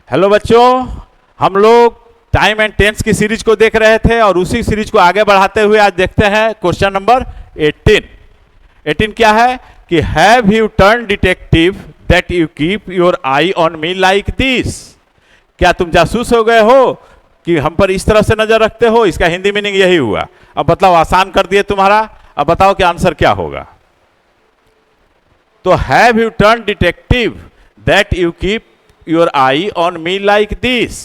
Hello बच्चों, हम लोग टाइम एंड टेंस की सीरीज को देख रहे थे और उसी सीरीज को आगे बढ़ाते हुए आज देखते हैं क्वेश्चन नंबर 18 क्या है कि have U turn detective that you keep your I on me like this. क्या तुम जासूस हो गए हो कि हम पर इस तरह से नजर रखते हो? इसका हिंदी मीनिंग यही हुआ। अब बताओ, आसान कर दिए तुम्हारा। अब बताओ कि आंसर क्या होगा। तो have U turn detective that you keep your I on me like this,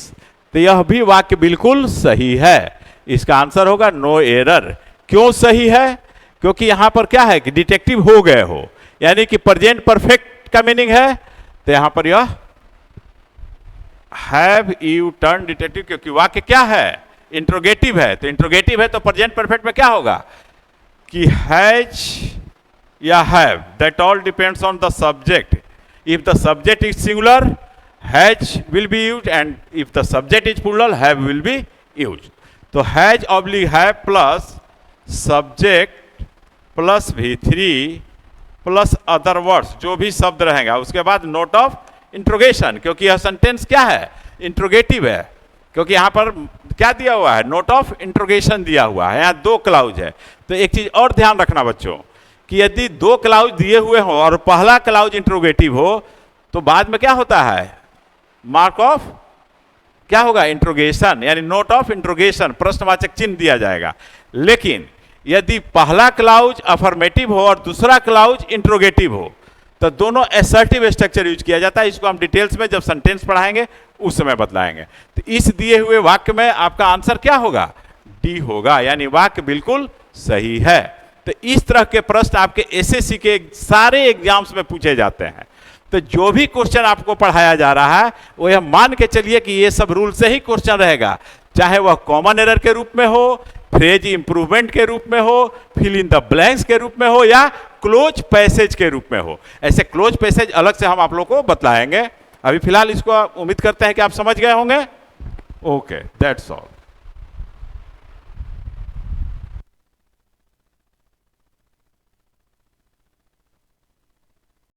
तो यह भी वाक्य बिल्कुल सही है। इसका आंसर होगा नो एरर। क्यों सही है? क्योंकि यहां पर क्या है कि डिटेक्टिव हो गए हो, यानी कि प्रेजेंट परफेक्ट का मीनिंग है। तो यहां पर यह हैव यू टर्न डिटेक्टिव, क्योंकि वाक्य क्या है? इंट्रोगेटिव है। तो इंट्रोगेटिव है तो प्रेजेंट परफेक्ट में क्या होगा कि हैज या have, that all depends on the subject. If the subject is singular, has will be used, and if the subject is plural, have will be used. तो has oblique have plus subject plus V3 plus other words, जो भी शब्द रहेगा, उसके बाद note of interrogation, क्योंकि यह sentence क्या है? इंट्रोगेटिव है, क्योंकि यहां पर क्या दिया हुआ है? नोट ऑफ इंट्रोगेशन दिया हुआ है। यहां दो क्लाउज है। तो एक चीज और ध्यान रखना बच्चों कि यदि दो क्लाउज दिए हुए हो और पहला क्लाउज इंट्रोगेटिव हो तो बाद में क्या होता है? मार्क ऑफ क्या होगा? इंट्रोगेशन, यानी नोट ऑफ इंट्रोगेशन, प्रश्नवाचक चिन्ह दिया जाएगा। लेकिन यदि पहला क्लाउज अफर्मेटिव हो और दूसरा क्लाउज इंट्रोगेटिव हो तो दोनों असर्टिव स्ट्रक्चर यूज किया जाता है। इसको हम डिटेल्स में जब सेंटेंस पढ़ाएंगे उस समय बतलाएंगे। तो इस दिए हुए वाक्य में आपका आंसर क्या होगा? डी होगा, यानी वाक्य बिल्कुल सही है। तो इस तरह के प्रश्न आपके एसएससी के सारे एग्जाम्स में पूछे जाते हैं। तो जो भी क्वेश्चन आपको पढ़ाया जा रहा है वो यह मान के चलिए कि ये सब रूल से ही क्वेश्चन रहेगा, चाहे वह कॉमन एरर के रूप में हो, फ्रेज इंप्रूवमेंट के रूप में हो, फिल इन द ब्लैंक्स के रूप में हो, या क्लोज पैसेज के रूप में हो। ऐसे क्लोज पैसेज अलग से हम आप लोग को बतलाएंगे। अभी फिलहाल इसको उम्मीद करते हैं कि आप समझ गए होंगे। Okay, that's all.